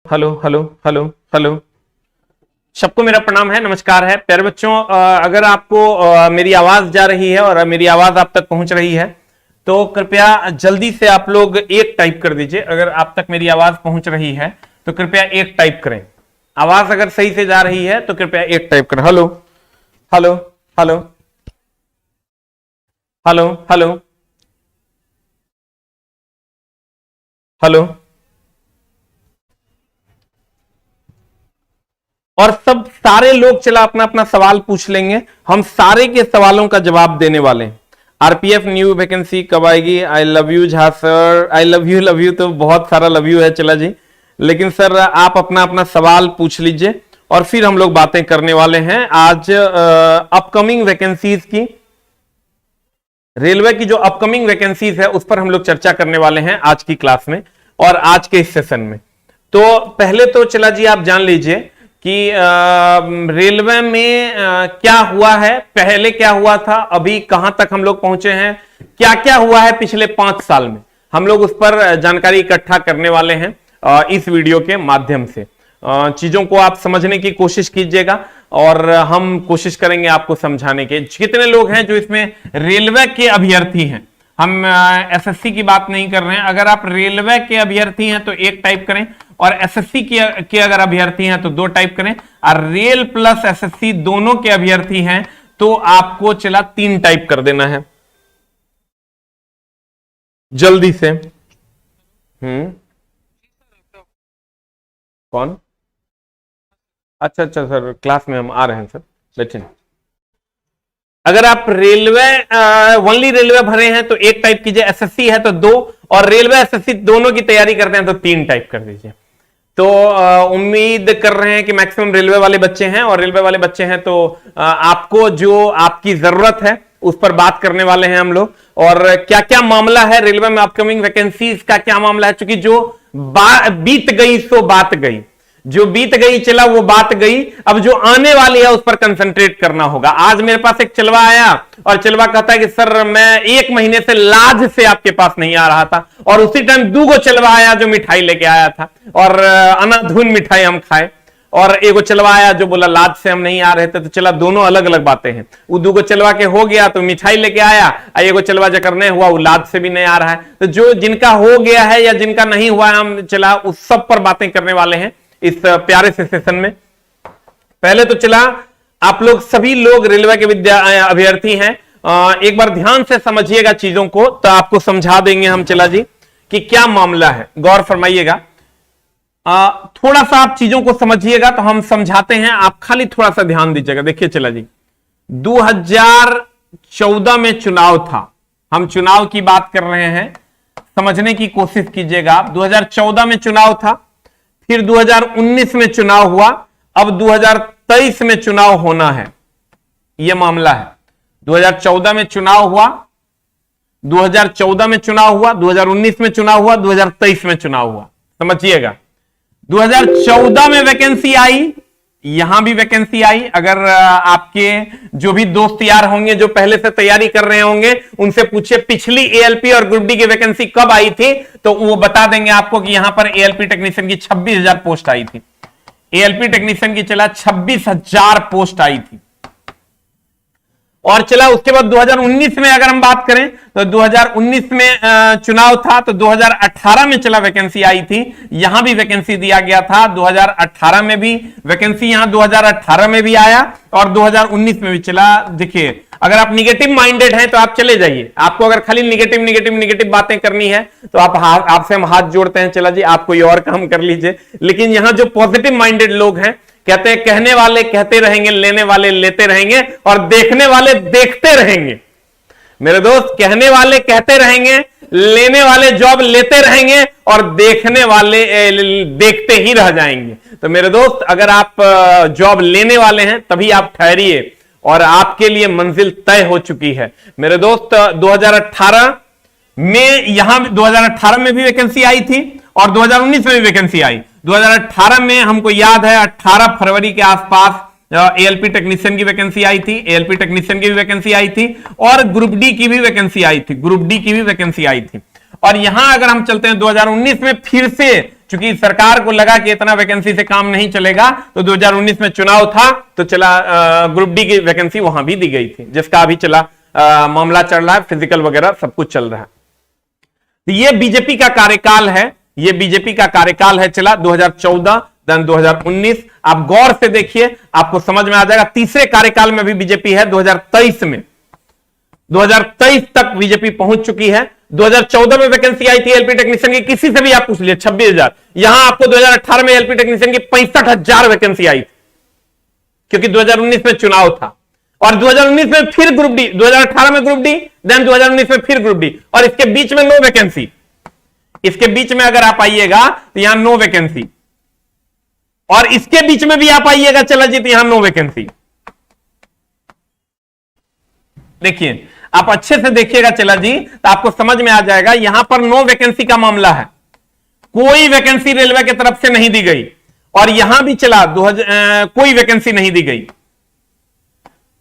Hello hello hello hello. सबको मेरा प्रणाम है, नमस्कार है प्यारे बच्चों। अगर आपको मेरी आवाज जा रही है और मेरी आवाज आप तक पहुंच रही है तो कृपया जल्दी से आप लोग एक टाइप कर दीजिए। अगर आप तक मेरी आवाज पहुंच रही है तो कृपया एक टाइप करें। आवाज अगर सही से जा रही है तो कृपया एक टाइप करें। Hello hello hello hello hello hello. और सब सारे लोग चला अपना अपना सवाल पूछ लेंगे, हम सारे के सवालों का जवाब देने वाले हैं। आरपीएफ न्यू वैकेंसी कब आएगी? I love you Jha sir. I love you तो बहुत सारा लव यू है चला जी, लेकिन सर आप अपना अपना सवाल पूछ लीजिए और फिर हम लोग बातें करने वाले हैं आज अपकमिंग वैकेंसीज की। रेलवे की जो अपकमिंग वैकेंसीज है उस पर हम लोग चर्चा करने वाले हैं आज की क्लास में और आज के इस सेशन में। तो पहले तो चला जी आप जान लीजिए कि रेलवे में क्या हुआ है, पहले क्या हुआ था, अभी कहां तक हम लोग पहुंचे हैं, क्या क्या हुआ है पिछले 5 साल में, हम लोग उस पर जानकारी इकट्ठा करने वाले हैं इस वीडियो के माध्यम से। चीजों को आप समझने की कोशिश कीजिएगा और हम कोशिश करेंगे आपको समझाने के। कितने लोग हैं जो इसमें रेलवे के अभ्यर्थी हैं? हम एसएससी की बात नहीं कर रहे हैं। अगर आप रेलवे के अभ्यर्थी हैं तो एक टाइप करें और एसएससी के अगर अभ्यर्थी हैं तो 2 टाइप करें, और रेल प्लस एसएससी दोनों के अभ्यर्थी हैं तो आपको चला 3 टाइप कर देना है जल्दी से। कौन? अच्छा सर, क्लास में हम आ रहे हैं सर, बैठे। अगर आप रेलवे ओनली रेलवे भरे हैं तो एक टाइप कीजिए, एसएससी है तो 2, और रेलवे एसएससी दोनों की तैयारी करते हैं तो 3 टाइप कर दीजिए। तो उम्मीद कर रहे हैं कि मैक्सिमम रेलवे वाले बच्चे हैं, और रेलवे वाले बच्चे हैं तो आपको जो आपकी जरूरत है उस पर बात करने वाले हैं हम लोग। और क्या क्या मामला है रेलवे में, अपकमिंग वैकेंसीज का क्या मामला है, क्योंकि जो बीत गई सो बात गई, जो बीत गई चला वो बात गई, अब जो आने वाली है उस पर कंसंट्रेट करना होगा। आज मेरे पास एक चलवा आया और चलवा कहता है कि सर मैं 1 महीने से लाज से आपके पास नहीं आ रहा था, और उसी टाइम 2 चलवा आया जो मिठाई लेके आया था और अनाधुन मिठाई हम खाए, और एगो चलवा आया जो बोला लाज से हम नहीं आ रहे थे। तो चला दोनों अलग अलग बातें हैं। वो 2 चलवा के हो गया तो मिठाई लेके आया, एगो चलवा जो करने हुआ वो लाज से भी नहीं आ रहा है। तो जो जिनका हो गया है या जिनका नहीं हुआ है हम चला उस सब पर बातें करने वाले हैं इस प्यारे से सेशन में। पहले तो चला आप लोग सभी लोग रेलवे के अभ्यर्थी हैं, एक बार ध्यान से समझिएगा चीजों को तो आपको समझा देंगे हम चला जी कि क्या मामला है। गौर फरमाइएगा, थोड़ा सा आप चीजों को समझिएगा तो हम समझाते हैं, आप खाली थोड़ा सा ध्यान दीजिएगा। देखिए चला जी, 2014 में चुनाव था, हम चुनाव की बात कर रहे हैं, समझने की कोशिश कीजिएगा आप। 2014 में चुनाव था, फिर 2019 में चुनाव हुआ, अब 2023 में चुनाव होना है, यह मामला है। 2014 में चुनाव हुआ, 2014 में चुनाव हुआ, 2019 में चुनाव हुआ, 2023 में चुनाव हुआ। समझिएगा, 2014 में वैकेंसी आई, यहां भी वैकेंसी आई। अगर आपके जो भी दोस्त यार होंगे जो पहले से तैयारी कर रहे होंगे उनसे पूछिए पिछली एएलपी और ग्रुप डी की वैकेंसी कब आई थी, तो वो बता देंगे आपको कि यहां पर एएलपी टेक्नीशियन की 26,000 पोस्ट आई थी। एएलपी टेक्नीशियन की चला 26,000 पोस्ट आई थी। और चला उसके बाद 2019 में अगर हम बात करें तो 2019 में चुनाव था, तो 2018 में चला वैकेंसी आई थी, यहां भी वैकेंसी दिया गया था। 2018 में भी वैकेंसी यहां 2018 में भी आया और 2019 में भी चला। देखिए, अगर आप निगेटिव माइंडेड हैं तो आप चले जाइए, आपको अगर खाली निगेटिव बातें करनी है तो आपसे हम हाथ जोड़ते हैं, चला जी आप कोई और काम कर लीजिए। लेकिन यहां जो पॉजिटिव माइंडेड लोग हैं, कहते हैं कहने वाले कहते रहेंगे, लेने वाले लेते रहेंगे और देखने वाले देखते रहेंगे। मेरे दोस्त, कहने वाले कहते रहेंगे, लेने वाले जॉब लेते रहेंगे और देखने वाले देखते ही रह जाएंगे। तो मेरे दोस्त, अगर आप जॉब लेने वाले हैं तभी आप ठहरिए और आपके लिए मंजिल तय हो चुकी है। मेरे दोस्त, 2018 में यहां 2018 में भी वैकेंसी आई थी और 2019 में भी वैकेंसी आई। 2018 में हमको याद है 18 फरवरी के आसपास एएलपी टेक्नीशियन की वैकेंसी आई थी, एएलपी टेक्नीशियन की भी वैकेंसी आई थी और ग्रुप डी की भी वैकेंसी आई थी, ग्रुप डी की भी वैकेंसी आई थी। और यहां अगर हम चलते हैं 2019 में फिर से चूंकि सरकार को लगा कि इतना वैकेंसी से काम नहीं चलेगा, तो 2019 में चुनाव था तो चला ग्रुप डी की वैकेंसी वहां भी दी गई थी, जिसका अभी चला मामला चल रहा है, फिजिकल वगैरह सब कुछ चल रहा है। तो ये बीजेपी का कार्यकाल है, ये बीजेपी का कार्यकाल है चला 2014 देन 2019। आप गौर से देखिए, आपको समझ में आ जाएगा। तीसरे कार्यकाल में भी बीजेपी है 2023 में, 2023 तक बीजेपी पहुंच चुकी है। 2014 में वैकेंसी आई थी एलपी टेक्नीशियन की, किसी से भी आप पूछ लिए 26,000। यहां आपको 2018 में एलपी टेक्नीशियन की 65,000 वैकेंसी आई थी, क्योंकि 2019 में चुनाव था। और 2019 में फिर ग्रुप डी, 2018 में ग्रुप डी, देन 2019 में फिर ग्रुप डी, और इसके बीच में नो वैकेंसी। इसके बीच में अगर आप आइएगा तो यहां नो वैकेंसी, और इसके बीच में भी आप आइएगा चला जी तो यहां नो वैकेंसी। देखिए, आप अच्छे से देखिएगा चला जी तो आपको समझ में आ जाएगा। यहां पर नो वैकेंसी का मामला है, कोई वैकेंसी रेलवे की तरफ से नहीं दी गई, और यहां भी चला कोई वैकेंसी नहीं दी गई।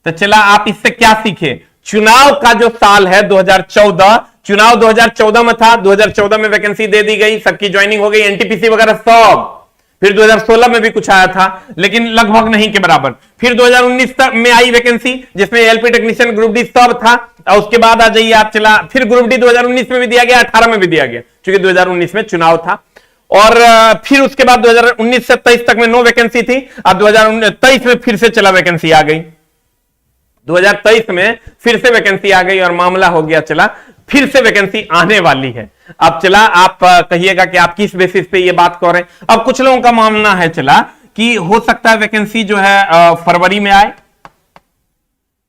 तो चला आप इससे क्या सीखे, चुनाव का जो साल है 2014, चुनाव 2014 में था, 2014 में वैकेंसी दे दी गई, सबकी ज्वाइनिंग हो गई, एनटीपीसी वगैरह सब। फिर 2016 में भी कुछ आया था, लेकिन लगभग नहीं के बराबर। फिर 2019 तक में आई वैकेंसी, जिसमें एलपी टेक्नीशियन ग्रुप डी सब था, और उसके बाद आ जाइए आप चला, फिर ग्रुप डी 2019 में भी दिया गया, 18 में भी दिया गया, क्योंकि 2019 में चुनाव था। और फिर उसके बाद 2019 से 23 तक में नो वैकेंसी थी। अब 2023 में फिर से चला वैकेंसी आ गई, 2023 में फिर से वैकेंसी आ गई, और मामला हो गया चला फिर से वैकेंसी आने वाली है। अब चला आप कहिएगा कि आप किस बेसिस पे ये बात कर रहे हैं। अब कुछ लोगों का मानना है चला कि हो सकता है वैकेंसी जो है फरवरी में आए।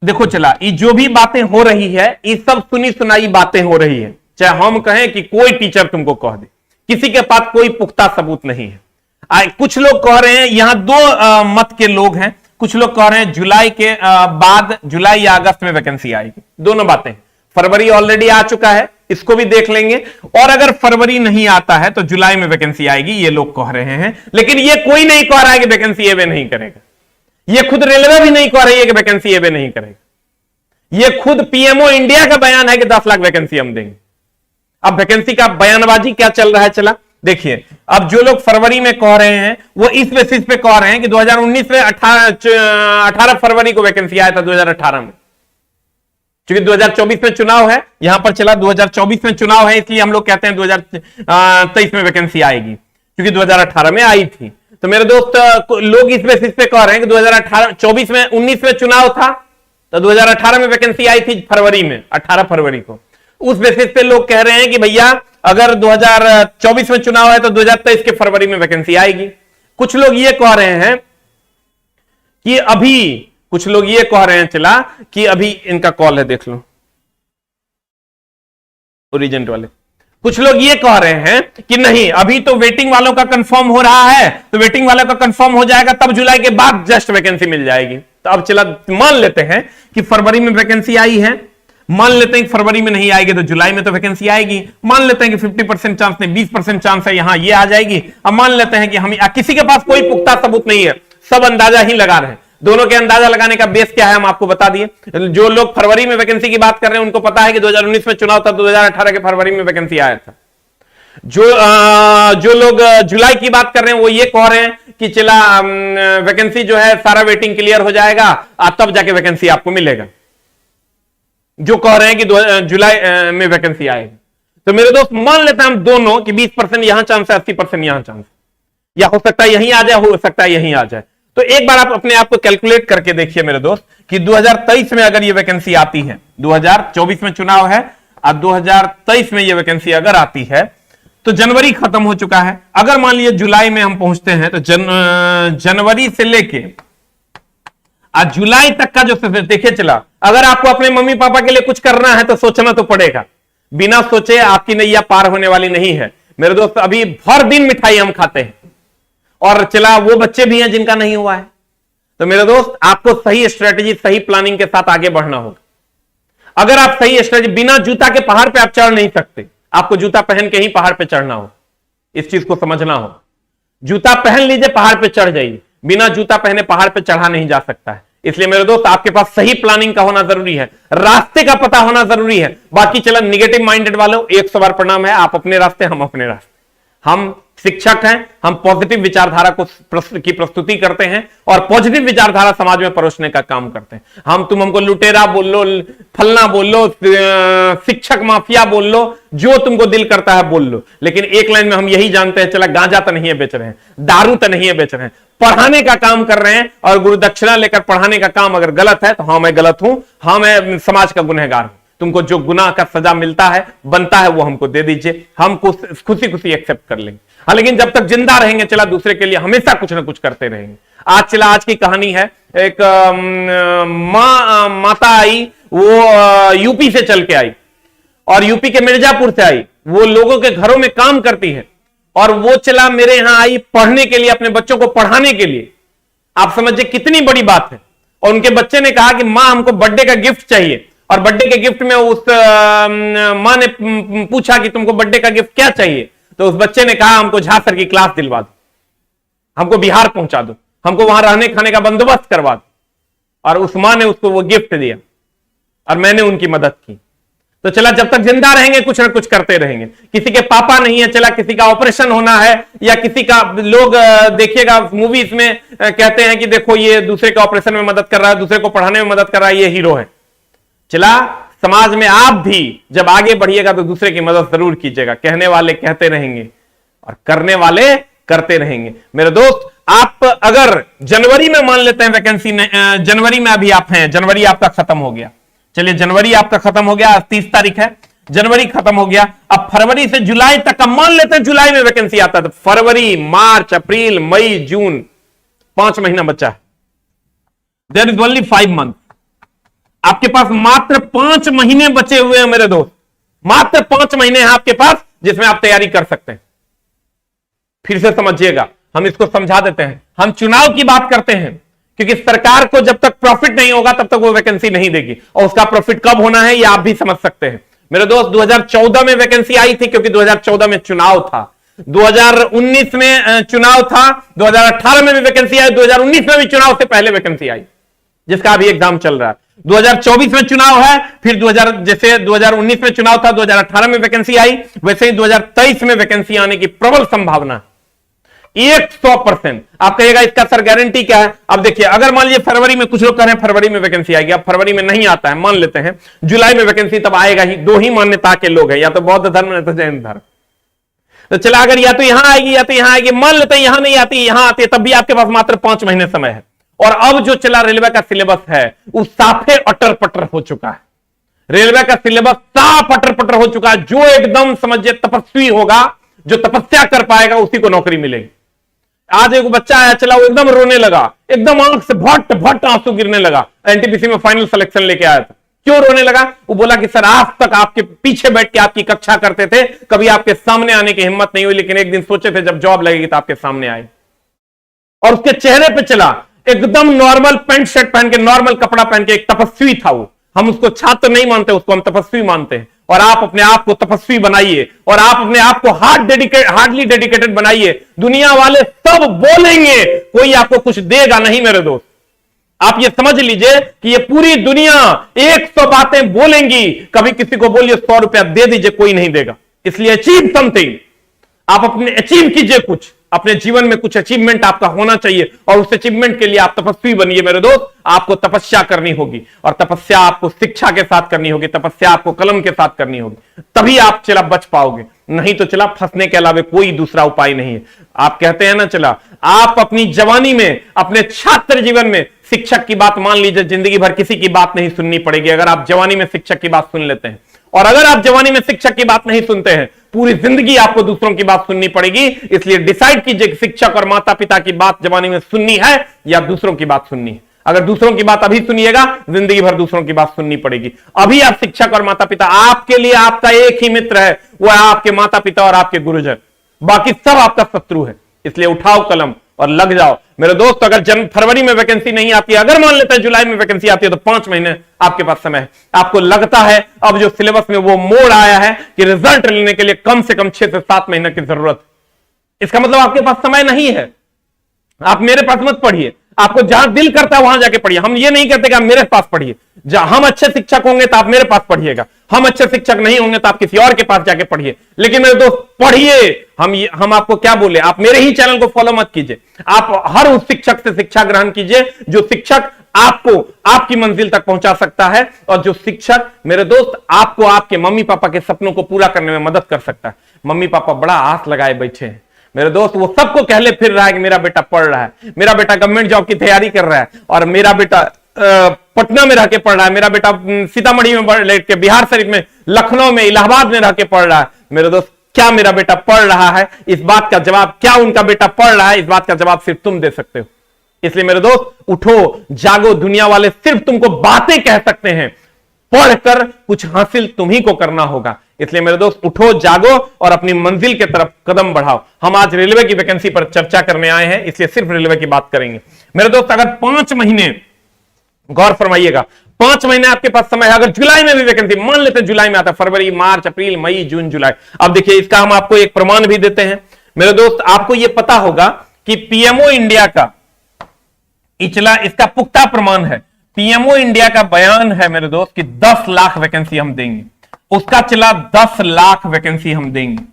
देखो चला, ये जो भी बातें हो रही है, ये सब सुनी सुनाई बातें हो रही है। चाहे हम कहें कि कोई टीचर तुमको कह दे, किसी के पास कोई पुख्ता सबूत नहीं है। कुछ लोग कह रहे हैं, यहां दो मत के लोग हैं। कुछ लोग कह रहे हैं जुलाई के बाद, जुलाई या अगस्त में वैकेंसी आएगी। दोनों बातें, फरवरी ऑलरेडी आ चुका है, इसको भी देख लेंगे, और अगर फरवरी नहीं आता है तो जुलाई में वैकेंसी आएगी, ये लोग कह रहे हैं। लेकिन ये कोई नहीं कह रहा है कि वैकेंसी एवे नहीं करेगा। ये खुद रेलवे भी नहीं कह रही है कि वैकेंसी एवे नहीं करेगा। ये खुद पीएमओ इंडिया का बयान है कि 10 लाख वैकेंसी हम देंगे। अब वैकेंसी का बयानबाजी क्या चल रहा है चला देखिए। अब जो लोग फरवरी में कह रहे हैं, वो इस बेसिस पे कह रहे हैं कि 2019 में 18 फरवरी को वैकेंसी आया था 2018 में, क्योंकि 2024 में चुनाव है। यहां पर चला 2024 में चुनाव है, इसलिए हम लोग कहते हैं 2023 में वैकेंसी आएगी, क्योंकि 2018 में आई थी। तो मेरे दोस्त, लोग इस बेसिस पे कह रहे हैं कि 2024 में 19 में चुनाव था, तो 2018 में वैकेंसी आई थी फरवरी में, 18 फरवरी को। उस बेसिस पे लोग कह रहे हैं कि भैया अगर 2024 में चुनाव है तो 2023 के फरवरी में वैकेंसी आएगी। कुछ लोग ये कह रहे हैं कि अभी, कुछ लोग ये कह रहे हैं चला कि अभी, इनका कॉल है देख लो, ओरिजेंट वाले। कुछ लोग ये कह रहे हैं कि नहीं, अभी तो वेटिंग वालों का कंफर्म हो रहा है, तो वेटिंग वालों का कंफर्म हो जाएगा तब जुलाई के बाद जस्ट वैकेंसी मिल जाएगी। तो अब चला मान लेते हैं कि फरवरी में वैकेंसी आई है, मान लेते हैं कि फरवरी में नहीं आएगी तो जुलाई में तो वैकेंसी आएगी। मान लेते हैं कि 50% चांस नहीं, 20% चांस है, यहां ये आ जाएगी। अब मान लेते हैं कि हम, किसी के पास कोई पुख्ता सबूत नहीं है, सब अंदाजा ही लगा रहे हैं। दोनों के अंदाजा लगाने का बेस क्या है हम आपको बता दिए। जो लोग फरवरी में वैकेंसी की बात कर रहे हैं उनको पता है कि 2019 में चुनाव था, 2018 के फरवरी में वैकेंसी आया था। जो लोग जुलाई की बात कर रहे हैं वो ये कह रहे हैं कि चला वैकेंसी जो है सारा वेटिंग क्लियर हो जाएगा, तब जाके वैकेंसी आपको मिलेगा। जो कह रहे हैं कि जुलाई में वैकेंसी आएगी। तो मेरे दोस्त, मान लेते हैं हम दोनों कि 20% यहां चांस है, 80% यहां चांस, या हो सकता है यहीं आ जाए, हो सकता है यहीं आ जाए। तो एक बार आप अपने आप को कैलकुलेट करके देखिए मेरे दोस्त कि 2023 में अगर ये वैकेंसी आती है, 2024 में चुनाव है, अब 2023 में ये वैकेंसी अगर आती है तो जनवरी खत्म हो चुका है। अगर मान लीजिए जुलाई में हम पहुंचते हैं तो जनवरी से लेके आज जुलाई तक का जो देखिए चला, अगर आपको अपने मम्मी पापा के लिए कुछ करना है तो सोचना तो पड़ेगा। बिना सोचे आपकी नैया पार होने वाली नहीं है मेरे दोस्त। अभी भर दिन मिठाई हम खाते हैं, और चला वो बच्चे भी हैं जिनका नहीं हुआ है। तो मेरे दोस्त, आपको सही स्ट्रेटेजी, सही प्लानिंग के साथ आगे बढ़ना होगा। अगर आप सही स्ट्रेटेजी, बिना जूता के पहाड़ पे आप चढ़ नहीं सकते, आपको जूता पहन के ही पहाड़ पे चढ़ना हो। इस चीज को समझना हो। जूता पहन लीजिए, पहाड़ पे चढ़ जाइए। बिना जूता पहने पहाड़ पे चढ़ा नहीं जा सकता है। इसलिए मेरे दोस्त, आपके पास सही प्लानिंग का होना जरूरी है, रास्ते का पता होना जरूरी है। बाकी चला, निगेटिव माइंडेड वालों, 100 बार प्रणाम है। आप अपने रास्ते, हम अपने रास्ते। हम शिक्षक हैं, हम पॉजिटिव विचारधारा को की प्रस्तुति करते हैं और पॉजिटिव विचारधारा समाज में परोसने का काम करते हैं। तुम हमको लुटेरा बोल लो, फलना बोल लो, शिक्षक माफिया बोल लो, जो तुमको दिल करता है बोल लो, लेकिन एक लाइन में हम यही जानते हैं, चला गांजा तो नहीं है बेच रहे हैं, दारू तो नहीं है बेच रहे हैं, पढ़ाने का काम कर रहे हैं, और गुरु दक्षिणा लेकर पढ़ाने का काम अगर गलत है तो हाँ मैं गलत हूं, हाँ मैं समाज का गुनहगार हूं, तुमको जो गुनाह का सजा मिलता है बनता है वो हमको दे दीजिए, हम खुशी खुशी एक्सेप्ट कर लेंगे। हाँ, लेकिन जब तक जिंदा रहेंगे चला दूसरे के लिए हमेशा कुछ ना कुछ करते रहेंगे। आज की कहानी है, एक माता आई, वो यूपी से चल के आई और यूपी के मिर्जापुर से आई, वो लोगों के घरों में काम करती है और वो चला मेरे यहां आई पढ़ने के लिए, अपने बच्चों को पढ़ाने के लिए। आप समझिए कितनी बड़ी बात है। और उनके बच्चे ने कहा कि मां हमको बर्थडे का गिफ्ट चाहिए, और बर्थडे के गिफ्ट में उस मां ने पूछा कि तुमको बर्थडे का गिफ्ट क्या चाहिए, तो उस बच्चे ने कहा हमको झांक सर की क्लास दिलवा दो, हमको बिहार पहुंचा दो, हमको वहां रहने खाने का बंदोबस्त करवा दो। और उस मां ने उसको वो गिफ्ट दिया और मैंने उनकी मदद की। तो चला जब तक जिंदा रहेंगे कुछ ना कुछ करते रहेंगे। किसी के पापा नहीं है, चला किसी का ऑपरेशन होना है, या किसी का, लोग देखिएगा मूवीज में कहते हैं कि देखो ये दूसरे के ऑपरेशन में मदद कर रहा है, दूसरे को पढ़ाने में मदद कर रहा है, ये हीरो है। चला समाज में आप भी जब आगे बढ़िएगा तो दूसरे की मदद जरूर कीजिएगा। कहने वाले कहते रहेंगे और करने वाले करते रहेंगे। मेरे दोस्त, आप अगर जनवरी में मान लेते हैं वैकेंसी, जनवरी में अभी आप हैं, जनवरी आपका खत्म हो गया, चलिए जनवरी आपका खत्म हो गया, आज 30 तारीख है, जनवरी खत्म हो गया, अब फरवरी से जुलाई तक, अब मान लेते हैं जुलाई में वैकेंसी आता है, तो फरवरी, मार्च, अप्रैल, मई, जून, 5 महीना बचा है। There is only 5 month. आपके पास मात्र 5 महीने बचे हुए हैं मेरे दोस्त, मात्र 5 महीने हैं आपके पास जिसमें आप तैयारी कर सकते हैं। फिर से समझिएगा, हम इसको समझा देते हैं। हम चुनाव की बात करते हैं क्योंकि सरकार को जब तक प्रॉफिट नहीं होगा तब तक वो वैकेंसी नहीं देगी, और उसका प्रॉफिट कब होना है ये आप भी समझ सकते हैं। मेरे दोस्त 2014 में वैकेंसी आई थी क्योंकि 2014 में चुनाव था, 2019 में चुनाव था, 2018 में भी वैकेंसी आई, 2019 में भी चुनाव से पहले वैकेंसी आई जिसका अभी एग्जाम चल रहा है। 2024 में चुनाव है, फिर जैसे 2019 में चुनाव था, 2018 में वैकेंसी आई, वैसे ही 2023 में वैकेंसी आने की प्रबल संभावना है, 100%। आप कहिएगा इसका सर गारंटी क्या है? अब देखिए, अगर मान लीजिए फरवरी में, कुछ लोग कह रहे हैं फरवरी में वैकेंसी आएगी, अब फरवरी में नहीं आता है, मान लेते हैं जुलाई में वैकेंसी तब आएगा ही। 2 ही मान्यता के लोग हैं, या तो बौद्ध धर्म या तो जैन धर्म। तो चला अगर या तो यहां आएगी या तो यहां आएगी, मान लेते हैं यहां नहीं आती, यहां आती है, तब भी आपके पास मात्र 5 महीने समय है। और अब जो चला रेलवे का सिलेबस है वो साफे अटर पटर हो चुका है। रेलवे का सिलेबस साफ अटर पटर हो चुका है। जो एकदम समझिए तपस्वी होगा, जो तपस्या कर पाएगा, उसी को नौकरी मिलेगी। आज एक बच्चा आया, चला वो एकदम रोने लगा, एकदम आंख से भट भट आंसू गिरने लगा, एनटीपीसी में फाइनल सिलेक्शन लेके आया था। क्यों रोने लगा? वो बोला कि सर आज तक आपके पीछे बैठ के आपकी कक्षा करते थे, कभी आपके सामने आने की हिम्मत नहीं हुई, लेकिन एक दिन सोचे थे जब जॉब लगेगी तो आपके सामने आए। और उसके चेहरे पे चला एकदम नॉर्मल पैंट शर्ट पहन के, नॉर्मल कपड़ा पहन के, एक तपस्वी था वो। हम उसको छात्र नहीं मानते, उसको हम तपस्वी मानते हैं। और आप अपने आप को तपस्वी बनाइए, और आप अपने आप को हार्डली डेडिकेटेड बनाइए। दुनिया वाले सब बोलेंगे, कोई आपको कुछ देगा नहीं मेरे दोस्त। आप ये समझ लीजिए कि ये पूरी दुनिया 100 बातें बोलेंगी, कभी किसी को बोलिए 100 रुपया दे दीजिए, कोई नहीं देगा। इसलिए अचीव समथिंग, आप अपने अचीव कीजिए, कुछ अपने जीवन में कुछ अचीवमेंट आपका होना चाहिए, और उस अचीवमेंट के लिए आप तपस्वी बनिए मेरे दोस्त। आपको तपस्या करनी होगी, और तपस्या आपको शिक्षा के साथ करनी होगी, तपस्या आपको कलम के साथ करनी होगी, तभी आप चला बच पाओगे। नहीं तो चला फंसने के अलावा कोई दूसरा उपाय नहीं है। आप कहते हैं ना, चला आप अपनी जवानी में, अपने छात्र जीवन में शिक्षक की बात मान लीजिए, जिंदगी भर किसी की बात नहीं सुननी पड़ेगी अगर आप जवानी में शिक्षक की बात सुन लेते हैं। और अगर आप जवानी में शिक्षक की बात नहीं सुनते हैं, पूरी जिंदगी आपको दूसरों की बात सुननी पड़ेगी। इसलिए डिसाइड कीजिए कि शिक्षक और माता पिता की बात जवानी में सुननी है या दूसरों की बात सुननी है। अगर दूसरों की बात अभी सुनिएगा, जिंदगी भर दूसरों की बात सुननी पड़ेगी। अभी आप शिक्षक और माता पिता, आपके लिए आपका एक ही मित्र है, वो है आपके माता पिता और आपके गुरुजन, बाकी सब आपका शत्रु है। इसलिए उठाओ कलम और लग जाओ मेरे दोस्त। अगर फरवरी में वैकेंसी नहीं आती है, अगर मान लेते हैं जुलाई में वैकेंसी आती है, तो 5 महीने आपके पास समय है। आपको लगता है अब जो सिलेबस में वो मोड़ आया है कि रिजल्ट लेने के लिए कम से कम 6 से 7 महीने की जरूरत है, इसका मतलब आपके पास समय नहीं है। आप मेरे पास मत पढ़िए, आपको जहां दिल करता है वहां जाके पढ़िए। हम ये नहीं कहते कि आप मेरे पास पढ़िए, जहां हम अच्छे शिक्षक होंगे तो आप मेरे पास पढ़िएगा, हम अच्छे शिक्षक नहीं होंगे तो आप किसी और के पास जाके पढ़िए, लेकिन मेरे दोस्त पढ़िए। हम आपको क्या बोले, आप मेरे ही चैनल को फॉलो मत कीजिए, आप हर उस शिक्षक से शिक्षा ग्रहण कीजिए जो शिक्षक आपको आपकी मंजिल तक पहुंचा सकता है, और जो शिक्षक मेरे दोस्त आपको आपके मम्मी पापा के सपनों को पूरा करने में मदद कर सकता है। मम्मी पापा बड़ा आस लगाए बैठे हैं मेरे दोस्त, वो सबको कहले फिर रहा है कि मेरा बेटा पढ़ रहा है, मेरा बेटा गवर्नमेंट जॉब की तैयारी कर रहा है, और मेरा बेटा पटना में रह के पढ़ रहा है, मेरा बेटा सीतामढ़ी में लेट के, बिहार शरीफ में, लखनऊ में, इलाहाबाद में रह के पढ़ रहा है। मेरे दोस्त क्या मेरा बेटा पढ़ रहा है, इस बात का जवाब, क्या उनका बेटा पढ़ रहा है, इस बात का जवाब सिर्फ तुम दे सकते हो। इसलिए मेरे दोस्त उठो, जागो। दुनिया वाले सिर्फ तुमको बातें कह सकते हैं, पढ़कर कुछ हासिल तुम्ही को करना होगा। इसलिए मेरे दोस्त उठो, जागो और अपनी मंजिल की तरफ कदम बढ़ाओ। हम आज रेलवे की वैकेंसी पर चर्चा करने आए हैं, इसलिए सिर्फ रेलवे की बात करेंगे। मेरे दोस्त अगर 5 महीने, गौर फरमाइएगा, 5 महीने आपके पास समय है, अगर जुलाई में भी वैकेंसी, मान लेते हैं जुलाई में आता है, फरवरी, मार्च, अप्रैल, मई, जून, जुलाई। अब देखिए इसका हम आपको एक प्रमाण भी देते हैं। मेरे दोस्त आपको यह पता होगा कि पीएमओ इंडिया का इसका पुख्ता प्रमाण है। पीएमओ इंडिया का बयान है मेरे दोस्त कि 10 लाख वैकेंसी हम देंगे, उसका चला 10 लाख वैकेंसी हम देंगे।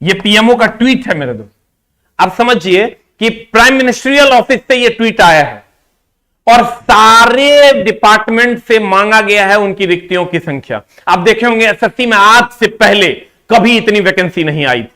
ये पीएमओ का ट्वीट है मेरे दोस्त। आप समझिए कि प्राइम मिनिस्ट्रियल ऑफिस से ये ट्वीट आया है और सारे डिपार्टमेंट से मांगा गया है उनकी रिक्तियों की संख्या। आप देखे होंगे एसएससी में आज से पहले कभी इतनी वैकेंसी नहीं आई थी।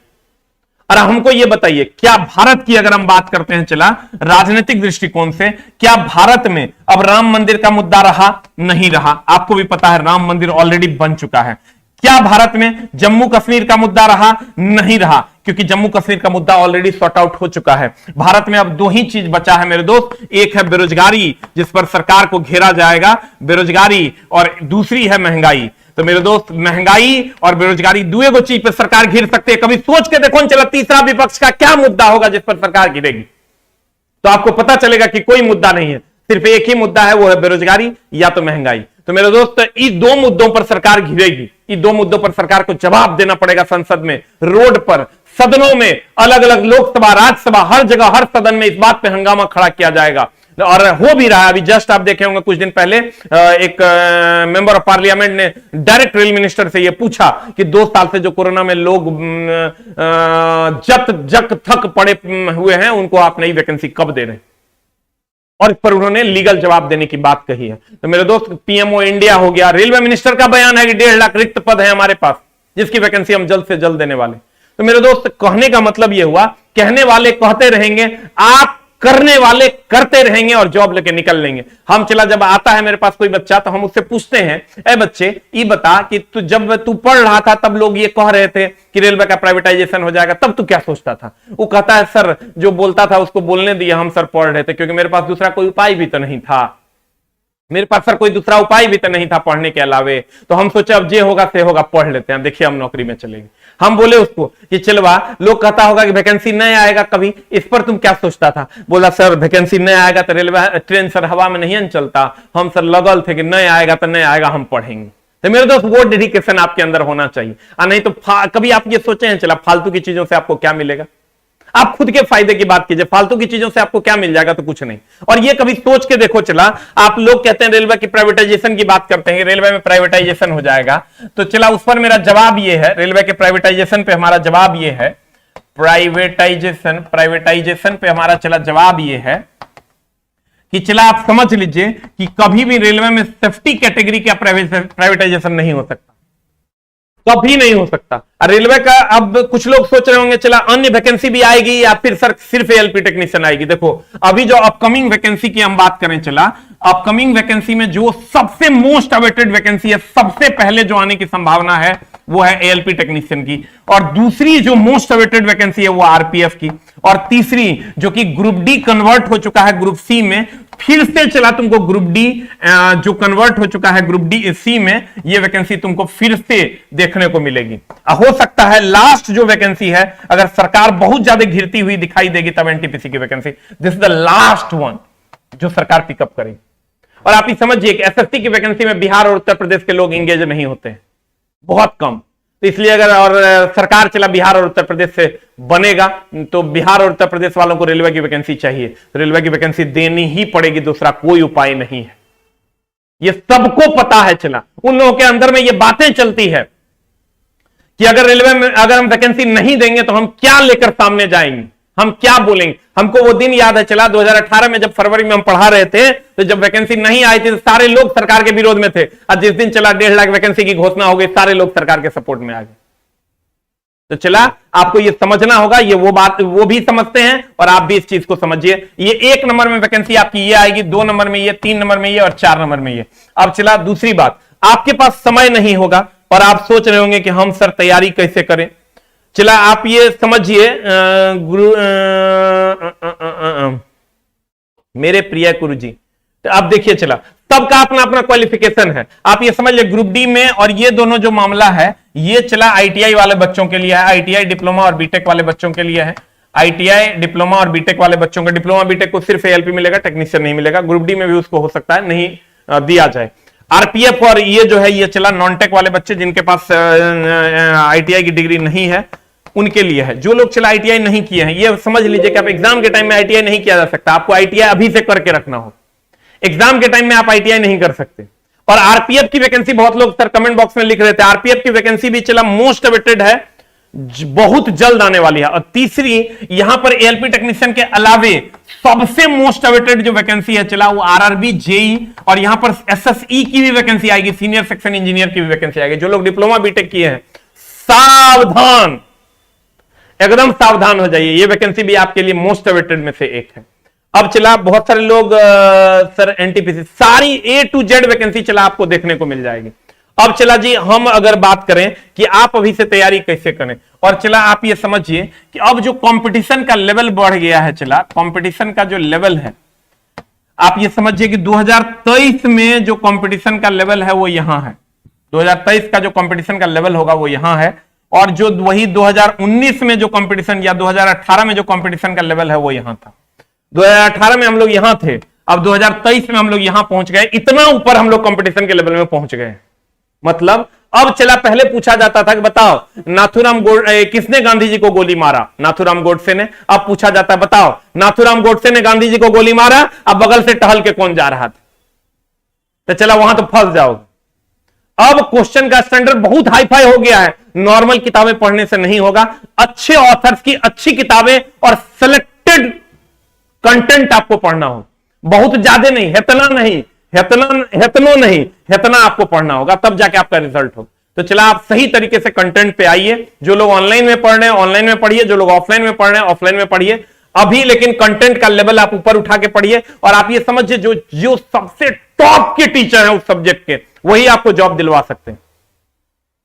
और हमको यह बताइए, क्या भारत की अगर हम बात करते हैं चला राजनीतिक दृष्टिकोण से, क्या भारत में अब राम मंदिर का मुद्दा रहा? नहीं रहा। आपको भी पता है राम मंदिर ऑलरेडी बन चुका है। क्या भारत में जम्मू कश्मीर का मुद्दा रहा? नहीं रहा, क्योंकि जम्मू कश्मीर का मुद्दा ऑलरेडी सॉर्ट आउट हो चुका है। भारत में अब 2 ही चीज बचा है मेरे दोस्त, एक है बेरोजगारी जिस पर सरकार को घेरा जाएगा, बेरोजगारी, और दूसरी है महंगाई। तो मेरे दोस्त महंगाई और बेरोजगारी दुए को चीज पर सरकार घिर सकते हैं। कभी सोच के देखो चला तीसरा विपक्ष का क्या मुद्दा होगा जिस पर सरकार घिरेगी, तो आपको पता चलेगा कि कोई मुद्दा नहीं है, सिर्फ एक ही मुद्दा है, वो है बेरोजगारी या तो महंगाई। तो मेरे दोस्त इस 2 मुद्दों पर सरकार घिरेगी, इन 2 मुद्दों पर सरकार को जवाब देना पड़ेगा। संसद में, रोड पर, सदनों में, अलग अलग लोकसभा, राज्यसभा, हर जगह, हर सदन में इस बात पर हंगामा खड़ा किया जाएगा, और हो भी रहा है। अभी जस्ट आप देखे होंगे कुछ दिन पहले एक मेंबर ऑफ पार्लियामेंट ने डायरेक्ट रेल मिनिस्टर से यह पूछा कि 2 साल से जो कोरोना में लोग जक थक पड़े हुए हैं, उनको आप नई वैकेंसी कब दे रहे हैं, और इस पर उन्होंने लीगल जवाब देने की बात कही है। तो मेरे दोस्त पीएमओ इंडिया हो गया, रेलवे मिनिस्टर का बयान है कि 1.5 लाख रिक्त पद है हमारे पास, जिसकी वैकेंसी हम जल्द से जल्द देने वाले। तो मेरे दोस्त कहने का मतलब यह हुआ, कहने वाले कहते रहेंगे, आप करने वाले करते रहेंगे और जॉब लेके निकल लेंगे। हम चला जब आता है मेरे पास कोई बच्चा, तो हम उससे पूछते हैं, ए बच्चे ये बता कि जब तू पढ़ रहा था तब लोग ये कह रहे थे कि रेलवे का प्राइवेटाइजेशन हो जाएगा, तब तू क्या सोचता था? वो कहता है सर जो बोलता था उसको बोलने दिया, हम सर पढ़ रहे थे, क्योंकि मेरे पास दूसरा कोई उपाय भी तो नहीं था, मेरे पास सर कोई दूसरा उपाय भी तो नहीं था पढ़ने के अलावे। तो हम सोचे अब जे होगा से होगा, पढ़ लेते हैं, देखिए हम नौकरी में चलेंगे। हम बोले उसको कि चलवा, लोग कहता होगा कि वैकेंसी नहीं आएगा कभी, इस पर तुम क्या सोचता था? बोला सर वैकेंसी नहीं आएगा तो रेलवे ट्रेन सर हवा में नहीं चलता, हम सर लगल थे कि नहीं आएगा तो नहीं आएगा, हम पढ़ेंगे। तो मेरे दोस्त वो डेडिकेशन आपके अंदर होना चाहिए, और नहीं तो कभी आप ये सोचे हैं चला फालतू की चीजों से आपको क्या मिलेगा? आप खुद के फायदे की बात कीजिए, फालतू की चीजों से आपको क्या मिल जाएगा? तो कुछ नहीं। और ये कभी सोच के देखो चला, आप लोग कहते हैं रेलवे की प्राइवेटाइजेशन की बात करते हैं, रेलवे में प्राइवेटाइजेशन हो जाएगा, तो चला उस पर मेरा जवाब ये है, रेलवे के प्राइवेटाइजेशन पे हमारा जवाब ये है, प्राइवेटाइजेशन पे हमारा चला जवाब ये है कि चला आप समझ लीजिए कि कभी भी रेलवे में सेफ्टी कैटेगरी का प्राइवेटाइजेशन नहीं हो सकता, कभी नहीं हो सकता। रेलवे का अब कुछ लोग सोच रहे होंगे चला अन्य वैकेंसी भी आएगी या फिर सर सिर्फ एएलपी टेक्नीशियन आएगी। देखो अभी जो अपकमिंग वैकेंसी की हम बात करें चला, अपकमिंग वैकेंसी में जो सबसे मोस्ट अवेटेड वैकेंसी है, सबसे पहले जो आने की संभावना है वो है एएलपी टेक्नीशियन की, और दूसरी जो मोस्ट अवेटेड वैकेंसी है वो आरपीएफ की, और तीसरी जो कि ग्रुप डी कन्वर्ट हो चुका है ग्रुप सी में, फिर से चला तुमको ग्रुप डी जो कन्वर्ट हो चुका है ग्रुप डी सी में, ये वैकेंसी तुमको फिर से देखने को मिलेगी। हो सकता है लास्ट जो वैकेंसी है, अगर सरकार बहुत ज्यादा घिरती हुई दिखाई देगी तब एनटीपीसी की vacancy, this is the last one जो सरकार पिकअप करेगी। और आप ये समझिए कि एसएससी की वैकेंसी में बिहार और उत्तर प्रदेश के लोग इंगेज नहीं होते हैं, बहुत कम। तो इसलिए अगर और सरकार चला बिहार और उत्तर प्रदेश से बनेगा तो बिहार और उत्तर प्रदेश वालों को रेलवे की वैकेंसी चाहिए, तो रेलवे की वैकेंसी देनी ही पड़ेगी, दूसरा कोई उपाय नहीं है। ये सबको पता है। चला उन लोगों के अंदर में ये बातें चलती है कि अगर रेलवे में अगर हम वैकेंसी नहीं देंगे तो हम क्या लेकर सामने जाएंगे, हम क्या बोलेंगे। हमको वो दिन याद है चला 2018 में जब फरवरी में हम पढ़ा रहे थे, तो जब वैकेंसी नहीं आई थी तो सारे लोग सरकार के विरोध में थे, और जिस दिन चला 1.5 लाख वैकेंसी की घोषणा हो गई, सारे लोग सरकार के सपोर्ट में आ गए। तो चला आपको ये समझना होगा, ये वो बात वो भी समझते हैं और आप भी इस चीज को समझिए। ये 1 नंबर में वैकेंसी आपकी ये आएगी, 2 नंबर में ये, 3 नंबर में ये और 4 नंबर में ये। अब चला दूसरी बात, आपके पास समय नहीं होगा और आप सोच रहे होंगे कि हम सर तैयारी कैसे करें। चला आप ये समझिए मेरे प्रिय गुरु जी, तो आप देखिए चला सबका अपना अपना क्वालिफिकेशन है। आप ये समझ ले ग्रुप डी में, और ये दोनों जो मामला है ये चला आईटीआई वाले बच्चों के लिए है, आईटीआई डिप्लोमा और बीटेक वाले बच्चों के लिए है। आईटीआई डिप्लोमा और बीटेक वाले बच्चों का, डिप्लोमा बीटेक को सिर्फ एएलपी मिलेगा, टेक्नीशियन नहीं मिलेगा। ग्रुप डी में भी उसको हो सकता है नहीं दिया जाए। आरपीएफ और ये जो है ये चला नॉन टेक वाले बच्चे जिनके पास आईटीआई की डिग्री नहीं है उनके लिए है। जो लोग चला आईटीआई नहीं किए हैं ये समझ लीजिए कि आप एग्जाम के टाइम में आईटीआई नहीं किया जा सकता, आपको आईटीआई अभी से करके रखना हो। एग्जाम के टाइम में आप आईटीआई नहीं कर सकते। और आरपीएफ की वैकेंसी बहुत लोग सर कमेंट बॉक्स में लिख रहे थे, आरपीएफ की वैकेंसी भी चला मोस्ट अवेटेड है, बहुत जल्द आने वाली है। और तीसरी यहां पर एएलपी टेक्नीशियन के अलावे सबसे मोस्ट अवेटेड जो वैकेंसी है चला वो आरआरबी जेई और यहां पर एसएसई की भी वैकेंसी आएगी, सीनियर सेक्शन इंजीनियर की भी वैकेंसी आएगी। जो लोग डिप्लोमा बीटेक किए हैं सावधान, एकदम सावधान हो जाइए, ये वैकेंसी भी आपके लिए मोस्ट अवेटेड में से एक है। अब चला बहुत सारे लोग सर एनटीपीसी, सारी ए टू जेड वैकेंसी चला आपको देखने को मिल जाएगी। अब चला जी हम अगर बात करें कि आप अभी से तैयारी कैसे करें, और चला आप ये समझिए कि अब जो कंपटीशन का लेवल बढ़ गया है, चला कंपटीशन का जो लेवल है आप ये समझिए कि 2023 में जो कंपटीशन का लेवल है वो यहां है, 2023 का जो कंपटीशन का लेवल होगा वो यहां है, और जो वही 2019 में जो कंपटीशन या 2018 में जो कंपटीशन का लेवल है वो यहां था। 2018 में हम लोग यहां थे, अब 2023 में हम लोग यहां पहुंच गए, इतना ऊपर हम लोग कंपटीशन के लेवल में पहुंच गए। मतलब अब चला पहले पूछा जाता था कि बताओ नाथूराम किसने गांधी जी को गोली मारा, नाथूराम गोडसे ने। अब पूछा जाता है बताओ नाथूराम गोडसे ने गांधी जी को गोली मारा, अब बगल से टहल के कौन जा रहा था, तो चला वहां तो फंस जाओगे। अब क्वेश्चन का स्टैंडर्ड बहुत हाई फाई हो गया है, नॉर्मल किताबें पढ़ने से नहीं होगा, अच्छे ऑथर्स की अच्छी किताबें और सिलेक्टेड कंटेंट आपको पढ़ना हो, बहुत ज्यादा नहीं, हेतना नहीं, हेतनो नहीं, हेतना आपको पढ़ना होगा, तब जाके आपका रिजल्ट हो। तो चला आप सही तरीके से कंटेंट पे आइए। जो लोग ऑनलाइन में पढ़ रहे हैं ऑनलाइन में पढ़िए, जो लोग ऑफलाइन में पढ़ रहे हैं ऑफलाइन में पढ़िए अभी, लेकिन कंटेंट का लेवल आप ऊपर उठा के पढ़िए। और आप ये समझिए जो सबसे टॉप के टीचर हैं उस सब्जेक्ट के, वही आपको जॉब दिलवा सकते हैं।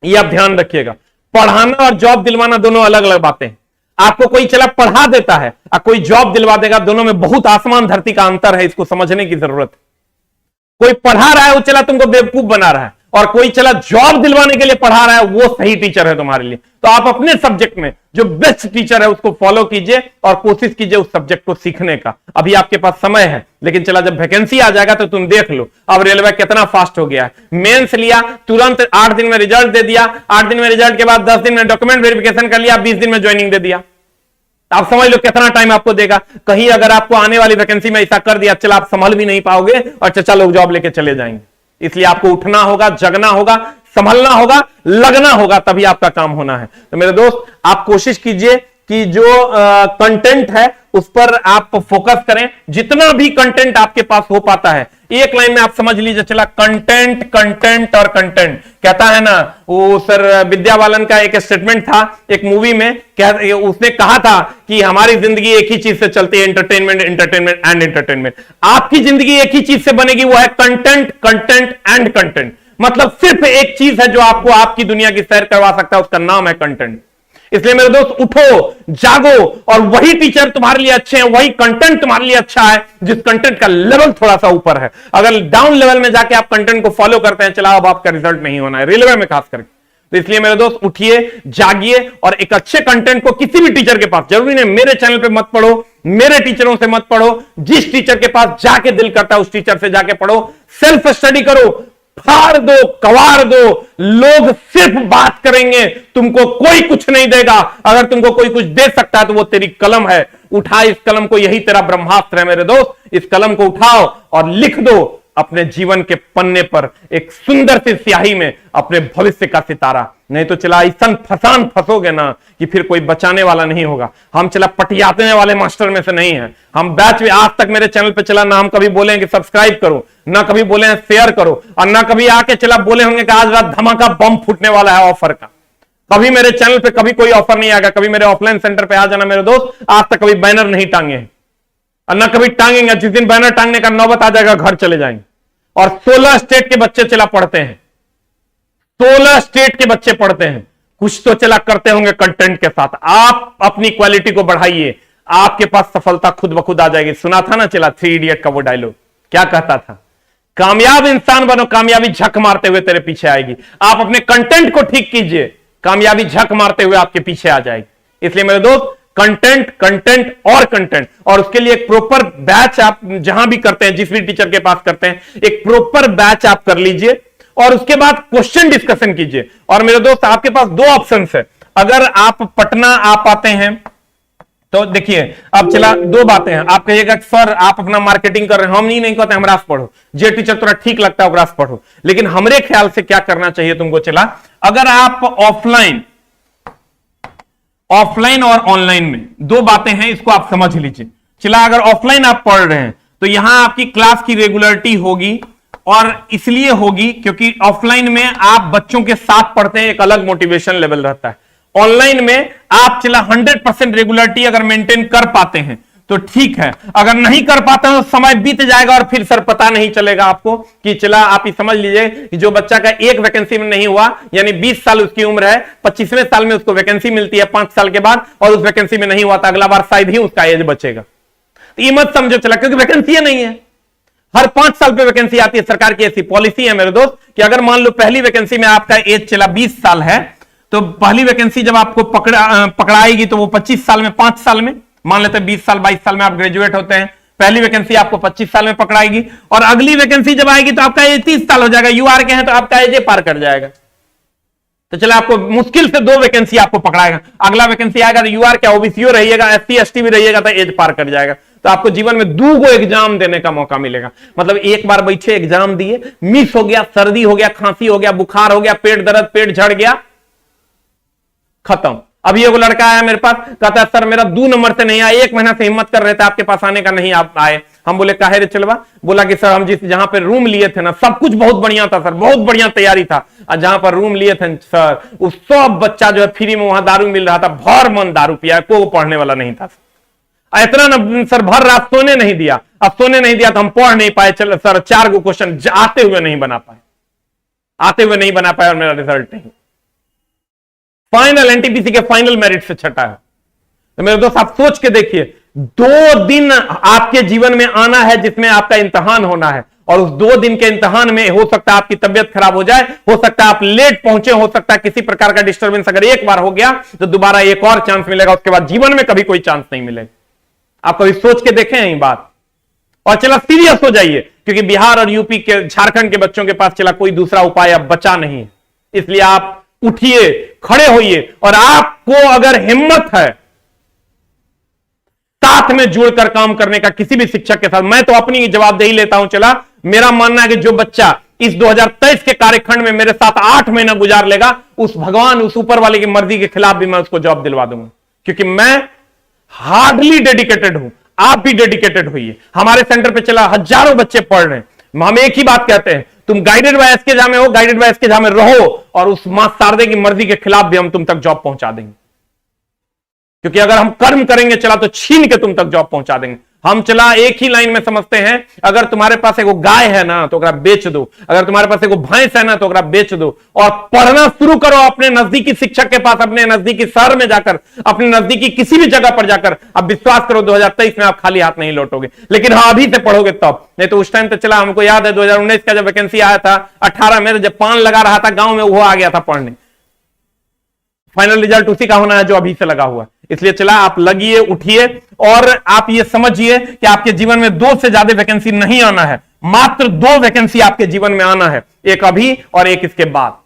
ये आप ध्यान रखिएगा, पढ़ाना और जॉब दिलवाना दोनों अलग अलग बातें हैं। आपको कोई चला पढ़ा देता है और कोई जॉब दिलवा देगा, दोनों में बहुत आसमान धरती का अंतर है, इसको समझने की जरूरत है। कोई पढ़ा रहा है वो चला तुमको बेवकूफ बना रहा है, और कोई चला जॉब दिलवाने के लिए पढ़ा रहा है वो सही टीचर है तुम्हारे लिए। तो आप अपने सब्जेक्ट में जो बेस्ट टीचर है उसको फॉलो कीजिए और कोशिश कीजिए उस सब्जेक्ट को सीखने का। अभी आपके पास समय है, लेकिन चला जब वैकेंसी आ जाएगा तो तुम देख लो अब रेलवे कितना फास्ट हो गया है। मेंस लिया तुरंत 8 दिन में रिजल्ट दे दिया, 8 दिन में रिजल्ट के बाद 10 दिन में डॉक्यूमेंट वेरिफिकेशन कर लिया, 20 दिन में ज्वाइनिंग दे दिया। आप समझ लो कितना टाइम आपको देगा। कहीं अगर आपको आने वाली वैकेंसी में ऐसा कर दिया चला आप संभल भी नहीं पाओगे और चचा लोग जॉब लेके चले जाएंगे। इसलिए आपको उठना होगा, जगना होगा, संभलना होगा, लगना होगा, तभी आपका काम होना है। तो मेरे दोस्त आप कोशिश कीजिए कि जो कंटेंट है उस पर आप फोकस करें, जितना भी कंटेंट आपके पास हो पाता है। एक लाइन में आप समझ लीजिए चला कंटेंट कंटेंट और कंटेंट। कहता है ना वो सर विद्या बालन का एक स्टेटमेंट था एक मूवी में, उसने कहा था कि हमारी जिंदगी एक ही चीज से चलती है, एंटरटेनमेंट एंटरटेनमेंट एंड एंटरटेनमेंट। आपकी जिंदगी एक ही चीज से बनेगी, वो है कंटेंट कंटेंट एंड कंटेंट। मतलब सिर्फ एक चीज है जो आपको आपकी दुनिया की सैर करवा सकता है, उसका नाम है कंटेंट। इसलिए मेरे दोस्त उठो, जागो, और वही टीचर तुम्हारे लिए अच्छे हैं, वही कंटेंट तुम्हारे लिए अच्छा है जिस कंटेंट का लेवल थोड़ा सा ऊपर है। अगर डाउन लेवल में जाके आप कंटेंट को फॉलो करते हैं चला अब आपका रिजल्ट नहीं होना है, रेलवे में खास करके। तो इसलिए मेरे दोस्त उठिए, जागिए और एक अच्छे कंटेंट को किसी भी टीचर के पास, जरूरी नहीं मेरे चैनल पे मत पढ़ो, मेरे टीचरों से मत पढ़ो, जिस टीचर के पास जाके दिल करता है उस टीचर से जाके पढ़ो, सेल्फ स्टडी करो, फाड़ दो, कवार दो, लोग सिर्फ बात करेंगे, तुमको कोई कुछ नहीं देगा। अगर तुमको कोई कुछ दे सकता है तो वो तेरी कलम है। उठा इस कलम को, यही तेरा ब्रह्मास्त्र है मेरे दोस्त। इस कलम को उठाओ और लिख दो अपने जीवन के पन्ने पर एक सुंदर सी स्याही में अपने भविष्य का सितारा। नहीं तो चला ऐसा फसान फंसोगे ना कि फिर कोई बचाने वाला नहीं होगा। हम चला पटियाने वाले मास्टर में से नहीं है। हम बैच में आज तक मेरे चैनल पे चला ना हम कभी बोले कि सब्सक्राइब करो, ना कभी बोले हैं शेयर करो, और ना कभी आके चला बोले होंगे कि आज रात धमाका बम फूटने वाला है ऑफर का। कभी मेरे चैनल पे कभी कोई ऑफर नहीं आएगा। कभी मेरे ऑफलाइन सेंटर पे आ जाना मेरे दोस्त, आज तक कभी बैनर नहीं टांगे हैं और ना कभी टांगेंगे। जिस दिन बैनर टांगने का नौबत आ जाएगा घर चले जाएंगे। और 16 स्टेट के बच्चे चला पढ़ते हैं, 16 स्टेट के बच्चे पढ़ते हैं। कुछ तो चला करते होंगे कंटेंट के साथ। आप अपनी क्वालिटी को बढ़ाइए, आपके पास सफलता खुद ब खुद आ जाएगी। सुना था ना चला 3 इडियट का वो डायलॉग, क्या कहता था? कामयाब इंसान बनो, कामयाबी झक मारते हुए तेरे पीछे आएगी। आप अपने कंटेंट को ठीक कीजिए, कामयाबी झक मारते हुए आपके पीछे आ जाएगी। इसलिए मेरे दोस्त, कंटेंट कंटेंट और कंटेंट, और उसके लिए एक प्रॉपर बैच आप जहां भी करते हैं, जिस भी टीचर के पास करते हैं, एक प्रॉपर बैच आप कर लीजिए और उसके बाद क्वेश्चन डिस्कशन कीजिए। और मेरे दोस्त, आपके पास 2 ऑप्शन है। अगर आप पटना आ पाते हैं तो देखिए, अब चला 2 बातें हैं। आप कहिएगा सर आप अपना मार्केटिंग कर रहे हैं, हम नहीं कहते हम रास पढ़ो, जे टीचर थोड़ा ठीक लगता है रास पढ़ो, लेकिन हमरे ख्याल से क्या करना चाहिए तुमको चला, अगर आप ऑफलाइन और ऑनलाइन में 2 बातें हैं, इसको आप समझ लीजिए। चला अगर ऑफलाइन आप पढ़ रहे हैं तो यहां आपकी क्लास की रेगुलरिटी होगी, और इसलिए होगी क्योंकि ऑफलाइन में आप बच्चों के साथ पढ़ते हैं, एक अलग मोटिवेशन लेवल रहता है। ऑनलाइन में आप चला 100% रेगुलरिटी अगर मेंटेन कर पाते हैं तो ठीक है, अगर नहीं कर पाते हैं तो समय बीत जाएगा और फिर सर पता नहीं चलेगा आपको कि चला। आप ही समझ लीजिए कि जो बच्चा का एक वैकेंसी में नहीं हुआ, यानी 20 साल उसकी उम्र है, 25वें साल में उसको वैकेंसी मिलती है 5 साल के बाद, और उस वैकेंसी में नहीं हुआ तो अगला बार शायद ही उसका एज बचेगा। तो ये मत समझो चला, क्योंकि वैकेंसी नहीं है। हर 5 साल पे वैकेंसी आती है। सरकार की ऐसी पॉलिसी है मेरे दोस्त कि अगर मान लो पहली वैकेंसी में आपका एज चला 20 साल है, तो पहली वैकेंसी जब आपको पकड़ाएगी तो वो 25 साल में, 5 साल में, मान लेते हैं 20 साल 22 साल में आप ग्रेजुएट होते हैं, पहली वैकेंसी आपको 25 साल में पकड़ाएगी, और अगली वैकेंसी जब आएगी तो आपका एज 30 साल हो जाएगा। यूआर के हैं तो आपका एज पार कर जाएगा। तो चलो आपको मुश्किल से 2 वैकेंसी आपको पकड़ाएगा। अगला वैकेंसी आएगा तो यूआर क्या, ओबीसी रहिएगा, एससी एसटी भी रहिएगा तो एज पार कर जाएगा। तो आपको जीवन में 2 एग्जाम देने का मौका मिलेगा। मतलब एक बार बैठे एग्जाम दिए, मिस हो गया, सर्दी हो गया, खांसी हो गया, बुखार हो गया, पेट दर्द, पेट झड़ गया, खत्म। अभी एगो लड़का आया मेरे पास, कहता है सर मेरा 2 नंबर से नहीं आया, 1 महीना से हिम्मत कर रहे थे आपके पास आने का, नहीं आप आए। हम बोले काहे रे चलवा? बोला कि सर हम जहां पर रूम लिए थे ना, सब कुछ बहुत बढ़िया था सर, बहुत बढ़िया तैयारी था, और जहां पर रूम लिए थे सर, उस सब बच्चा जो है फ्री में वहां दारू मिल रहा था, भर मन दारू पिया, को पढ़ने वाला नहीं था। इतना ना सर, भर रात सोने नहीं दिया। अब सोने नहीं दिया तो हम पढ़ नहीं पाए। चल सर 4 गो क्वेश्चन आते हुए नहीं बना पाए, और मेरा रिजल्ट नहीं। फाइनल एनटीपीसी के फाइनल मेरिट से छटा है। तो मेरे दोस्त आप सोच के देखिए, 2 दिन आपके जीवन में आना है जिसमें आपका इम्तिहान होना है, और उस 2 दिन के इम्तिहान में हो सकता है आपकी तबियत खराब हो जाए, हो सकता है आप लेट पहुंचे, हो सकता है किसी प्रकार का डिस्टर्बेंस अगर एक बार हो गया तो दोबारा एक और चांस मिलेगा, उसके बाद जीवन में कभी कोई चांस नहीं मिलेगा। आप कभी सोच के देखें यही बात। और चला सीरियस हो जाइए, क्योंकि बिहार और यूपी के, झारखंड के बच्चों के पास चला कोई दूसरा उपाय अब बचा नहीं है। इसलिए आप उठिए, खड़े होइए, और आपको अगर हिम्मत है साथ में जुड़कर काम करने का किसी भी शिक्षक के साथ, मैं तो अपनी जवाबदेही लेता हूं। चला मेरा मानना है कि जो बच्चा इस 2023 के कार्यखंड में मेरे साथ 8 महीना गुजार लेगा, उस भगवान, उस ऊपर वाले की मर्जी के खिलाफ भी मैं उसको जॉब दिलवा दूंगा, क्योंकि मैं हार्डली डेडिकेटेड हूं। आप भी डेडिकेटेड होइए। हमारे सेंटर पे चला हजारों बच्चे पढ़ रहे हैं। हम एक ही बात कहते हैं, तुम गाइडेड बाय एसके झा में हो, गाइडेड बाय एसके झा में रहो, और उस मां शारदे की मर्जी के खिलाफ भी हम तुम तक जॉब पहुंचा देंगे। क्योंकि अगर हम कर्म करेंगे चला तो छीन के तुम तक जॉब पहुंचा देंगे। हम चला एक ही लाइन में समझते हैं, अगर तुम्हारे पास एगो गाय है ना तो बेच दो, अगर तुम्हारे पास एगो भैंस है ना तो बेच दो, और पढ़ना शुरू करो अपने नजदीकी शिक्षक के पास, अपने नजदीकी शहर में जाकर, अपने नजदीकी किसी भी जगह पर जाकर। अब विश्वास करो 2023 में आप खाली हाथ नहीं लौटोगे, लेकिन हाँ अभी से पढ़ोगे तब। नहीं तो उस टाइम तो चला, हमको याद है 2019 का जब वैकेंसी आया था 18 में, जब पान लगा रहा था गांव में, वो आ गया था पढ़ने। फाइनल रिजल्ट उसी का होना है जो अभी से लगा हुआ। इसलिए चला आप लगिए, उठिए और आप ये समझिए कि आपके जीवन में 2 से ज्यादा वैकेंसी नहीं आना है, मात्र 2 वैकेंसी आपके जीवन में आना है, एक अभी और एक इसके बाद।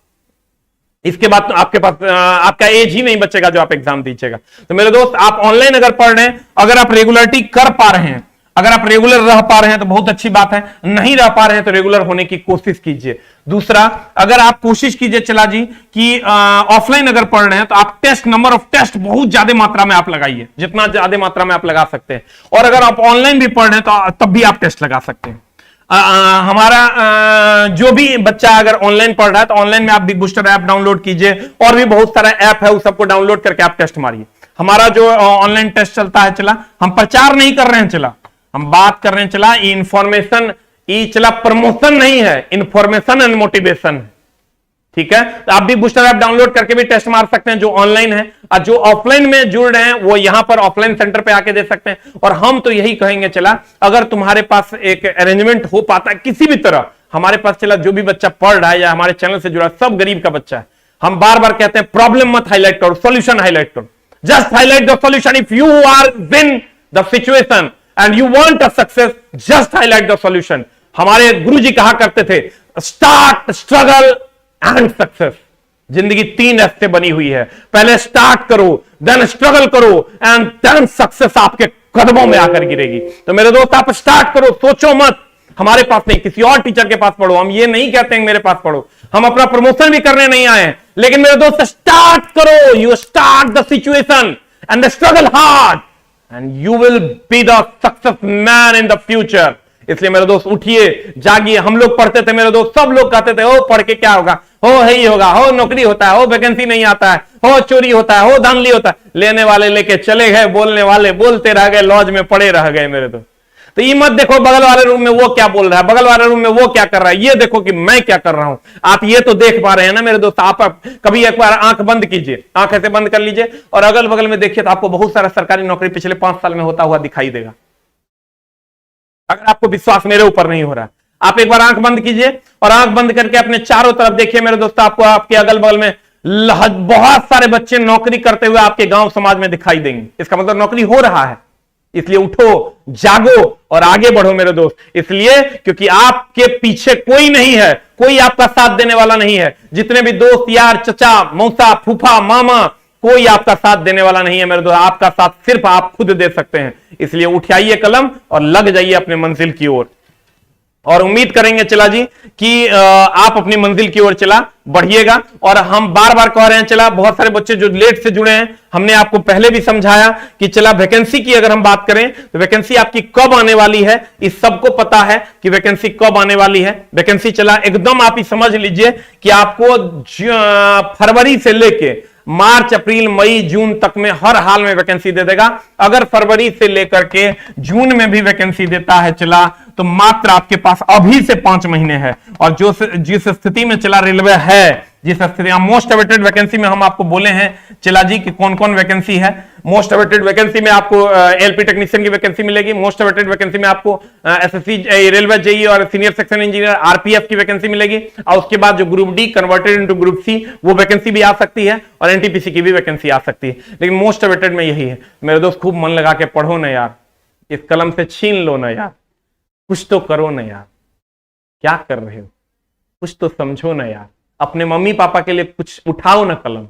इसके बाद तो आपके पास आपका एज ही नहीं बचेगा जो आप एग्जाम दीजिएगा। तो मेरे दोस्त, आप ऑनलाइन अगर पढ़ रहे हैं, अगर आप रेगुलरिटी कर पा रहे हैं, अगर आप रेगुलर रह पा रहे हैं तो बहुत अच्छी बात है, नहीं रह पा रहे हैं तो रेगुलर होने की कोशिश कीजिए। दूसरा, अगर आप कोशिश कीजिए चला जी कि ऑफलाइन अगर पढ़ रहे हैं तो आप टेस्ट, नंबर ऑफ टेस्ट बहुत ज्यादा मात्रा में आप लगाइए, जितना ज्यादा मात्रा में आप लगा सकते हैं। और अगर आप ऑनलाइन भी पढ़ रहे हैं तो तब भी आप टेस्ट लगा सकते हैं। हमारा जो भी बच्चा अगर ऑनलाइन पढ़ रहा है तो ऑनलाइन में आप बिग बूस्टर ऐप डाउनलोड कीजिए, और भी बहुत सारा ऐप है, उस सबको डाउनलोड करके आप टेस्ट मारिए। हमारा जो ऑनलाइन टेस्ट चलता है चला, हम प्रचार नहीं कर रहे हैं चला, हम बात कर रहे हैं चला, ये इंफॉर्मेशन, ये चला प्रमोशन नहीं है, इंफॉर्मेशन एंड मोटिवेशन है। ठीक है, तो आप भी बूस्टर ऐप डाउनलोड करके भी टेस्ट मार सकते हैं जो ऑनलाइन है, और जो ऑफलाइन में जुड़ रहे हैं वो यहां पर ऑफलाइन सेंटर पे आके दे सकते हैं। और हम तो यही कहेंगे चला, अगर तुम्हारे पास एक अरेंजमेंट हो पाता है किसी भी तरह, हमारे पास चला जो भी बच्चा पढ़ रहा है या हमारे चैनल से जुड़ा है, सब गरीब का बच्चा है। हम बार बार कहते हैं प्रॉब्लम मत हाईलाइट करो, सॉल्यूशन हाईलाइट करो। Just highlight the solution. If you are win the situation and you want a success, just highlight the solution. हमारे गुरुजी कहा करते थे, स्टार्ट, स्ट्रगल एंड सक्सेस। जिंदगी 3 एस से बनी हुई है, पहले स्टार्ट करो, देन स्ट्रगल करो एंड देन सक्सेस आपके कदमों में आकर गिरेगी। तो मेरे दोस्त, आप स्टार्ट करो, सोचो मत हमारे पास नहीं, किसी और टीचर के पास पढ़ो। हम ये नहीं कहते हैं मेरे पास पढ़ो, हम अपना प्रमोशन भी करने नहीं आए हैं, लेकिन मेरे दोस्त स्टार्ट करो। You start the situation and struggle hard and you will be the success man in the future. इसलिए मेरे दोस्त उठिए, जागिए। हम लोग पढ़ते थे मेरे दोस्त, सब लोग कहते थे ओ पढ़ के क्या होगा, हो ही होगा, हो नौकरी होता है, हो वैकेंसी नहीं आता है, हो चोरी होता है, हो धांधली होता है। लेने वाले लेके चले गए, बोलने वाले बोलते रह गए, लॉज में पड़े रह गए मेरे दोस्त। तो ये मत देखो बगल वाले रूम में वो क्या बोल रहा है, बगल वाले रूम में वो क्या कर रहा है, ये देखो कि मैं क्या कर रहा हूं। आप ये तो देख पा रहे हैं ना मेरे दोस्त। आप कभी एक बार आंख बंद कीजिए, आंख ऐसे बंद कर लीजिए और अगल बगल में देखिए तो आपको बहुत सारा सरकारी नौकरी पिछले 5 साल में होता हुआ दिखाई देगा। अगर आपको विश्वास मेरे ऊपर नहीं हो रहा, आप एक बार आंख बंद कीजिए और आंख बंद करके अपने चारों तरफ देखिए मेरे दोस्तों। आपको आपके अगल बगल में बहुत सारे बच्चे नौकरी करते हुए आपके गांव समाज में दिखाई देंगे। इसका मतलब नौकरी हो रहा है। इसलिए उठो, जागो और आगे बढ़ो मेरे दोस्त। इसलिए क्योंकि आपके पीछे कोई नहीं है, कोई आपका साथ देने वाला नहीं है। जितने भी दोस्त, यार, चचा, मौसा, फूफा, मामा, कोई आपका साथ देने वाला नहीं है मेरे दोस्त। आपका साथ सिर्फ आप खुद दे सकते हैं। इसलिए उठाइए कलम और लग जाइए अपने मंजिल की ओर, और उम्मीद करेंगे चला जी कि आप अपनी मंजिल की ओर चला बढ़िएगा। और हम बार बार कह रहे हैं चला, बहुत सारे बच्चे जो लेट से जुड़े हैं, हमने आपको पहले भी समझाया कि चला वैकेंसी की अगर हम बात करें तो वैकेंसी आपकी कब आने वाली है, इस सबको पता है कि वैकेंसी कब आने वाली है। वैकेंसी चला एकदम आप ही समझ लीजिए कि आपको फरवरी से लेके मार्च, अप्रैल, मई, जून तक में हर हाल में वैकेंसी दे देगा। अगर फरवरी से लेकर के जून में भी वैकेंसी देता है चला, तो मात्र आपके पास अभी से 5 महीने है। और जो जिस स्थिति में चला रेलवे है, जिस स्थिति मोस्ट अवेटेड वैकेंसी में हम आपको बोले हैं चला जी कि कौन कौन वैकेंसी है। मोस्ट अवेटेड वैकेंसी में आपको एलपी टेक्नीशियन की वैकेंसी मिलेगी। मोस्ट अवेटेड वैकेंसी में आपको एसएससी, रेलवे जेई और सीनियर सेक्शन इंजीनियर, आरपीएफ की वैकेंसी मिलेगी। और उसके बाद जो group D converted into group C, वो वैकेंसी भी आ सकती है, और एनटीपीसी की भी वैकेंसी आ सकती है। लेकिन मोस्ट अवेटेड में यही है मेरे दोस्त। खूब मन लगा के पढ़ो ना यार, इस कलम से छीन लो ना यार, कुछ तो करो ना यार। क्या कर रहे हो, कुछ तो समझो ना यार। अपने मम्मी पापा के लिए कुछ उठाओ ना कलम।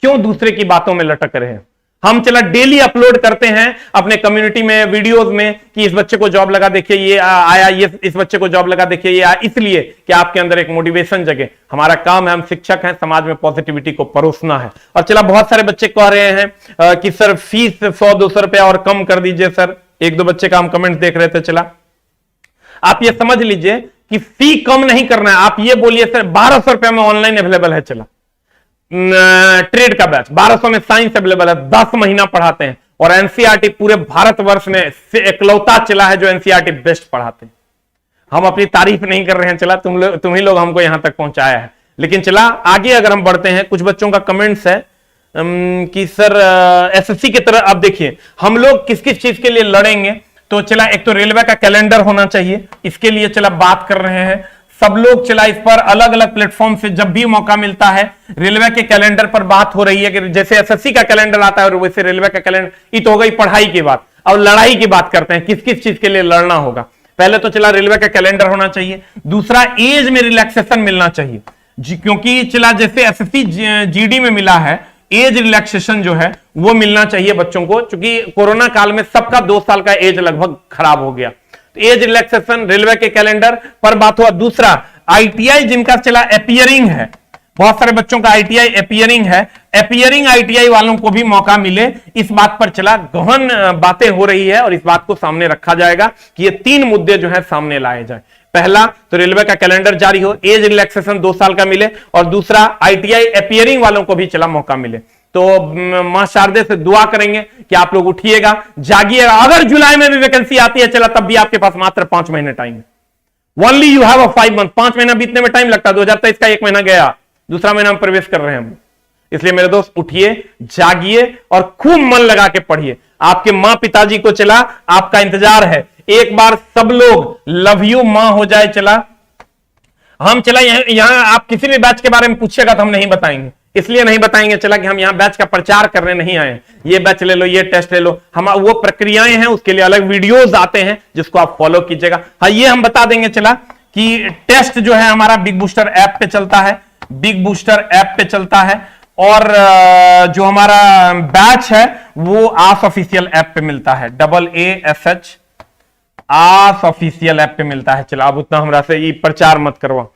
क्यों दूसरे की बातों में लटक रहे हैं। हम चला डेली अपलोड करते हैं अपने कम्युनिटी में, वीडियोस में कि इस बच्चे को जॉब लगा देखिए, ये आया, ये इस बच्चे को जॉब लगा देखिए, ये आया, इसलिए कि आपके अंदर एक मोटिवेशन जगे। हमारा काम है, हम शिक्षक हैं, समाज में पॉजिटिविटी को परोसना है। और चला बहुत सारे बच्चे कह रहे हैं कि सर फीस 100-200 रुपया और कम कर दीजिए सर। 1-2 बच्चे का हम कमेंट देख रहे थे। चला आप ये समझ लीजिए कि फी कम नहीं करना है। आप ये बोलिए सर 1200 रुपया में ऑनलाइन अवेलेबल है चला ट्रेड का बैच, 1200 में साइंस अवेलेबल है, 10 महीना पढ़ाते हैं। और एनसीईआरटी पूरे भारतवर्ष में इकलौता चला है जो एनसीईआरटी बेस्ट पढ़ाते हैं। हम अपनी तारीफ नहीं कर रहे हैं चला, तुम ही लोग हमको यहां तक पहुंचाया है। लेकिन चला आगे अगर हम बढ़ते हैं, कुछ बच्चों का कमेंट्स है कि सर एसएससी की तरह। अब देखिए हम लोग किस किस चीज के लिए लड़ेंगे। तो चला एक तो रेलवे का कैलेंडर होना चाहिए, इसके लिए चला बात कर रहे हैं। सब लोग चला इस पर अलग अलग प्लेटफॉर्म से जब भी मौका मिलता है रेलवे के कैलेंडर पर बात हो रही है कि जैसे एसएससी का कैलेंडर आता है और वैसे रेलवे का कैलेंडर, ये तो हो गई पढ़ाई की बात। अब लड़ाई की बात करते हैं, किस किस चीज के लिए लड़ना होगा। पहले तो चला रेलवे का कैलेंडर होना चाहिए, दूसरा एज में रिलैक्सेशन मिलना चाहिए क्योंकि चला जैसे एसएससी जीडी में मिला है एज रिलैक्सेशन जो है वो मिलना चाहिए बच्चों को, क्योंकि कोरोना काल में सबका 2 साल का एज लगभग खराब हो गया। तो एज रिलैक्सेशन रेलवे के कैलेंडर पर बात हुआ। दूसरा आईटीआई जिनका चला अपीयरिंग है, बहुत सारे बच्चों का आईटीआई अपीयरिंग है, अपीयरिंग आईटीआई वालों को भी मौका मिले, इस बात पर चला गहन बातें हो रही है और इस बात को सामने रखा जाएगा कि ये 3 मुद्दे जो है सामने लाए जाए। पहला तो रेलवे का कैलेंडर जारी हो, एज रिलैक्सेशन 2 साल का मिले, और दूसरा आईटीआई अपीयरिंग वालों को भी चला मौका मिले। तो मां शारदे से दुआ करेंगे कि आप लोग उठिएगा, जागिएगा। अगर जुलाई में भी वैकेंसी आती है चला तब भी आपके पास मात्र 5 महीने टाइम है। Only you have a 5 month. 5 महीना बीतने में टाइम लगता है, 2023 का 1 महीना गया, दूसरा महीना में प्रवेश कर रहे हैं हम। इसलिए मेरे दोस्त उठिए, जागिए और खूब मन लगा के पढ़िए। आपके मां पिताजी को चला आपका इंतजार है। एक बार सब लोग लव यू मां हो जाए चला। हम चला यहां आप किसी भी बैच के बारे में पूछिएगा तो हम नहीं बताएंगे, इसलिए नहीं बताएंगे चला कि हम यहां बैच का प्रचार करने नहीं आए, ये बैच ले लो, ये टेस्ट ले लो। हम वो प्रक्रियाएं हैं, उसके लिए अलग वीडियोस आते हैं जिसको आप फॉलो कीजिएगा। हाँ, ये हम बता देंगे चला कि टेस्ट जो है हमारा बिग बूस्टर ऐप पे चलता है, बिग बूस्टर ऐप पे चलता है, और जो हमारा बैच है वो आस ऑफिशियल ऐप पे मिलता है, AASH आस ऑफिशियल ऐप पे मिलता है। चला अब उतना हमरा से ये प्रचार मत करवा।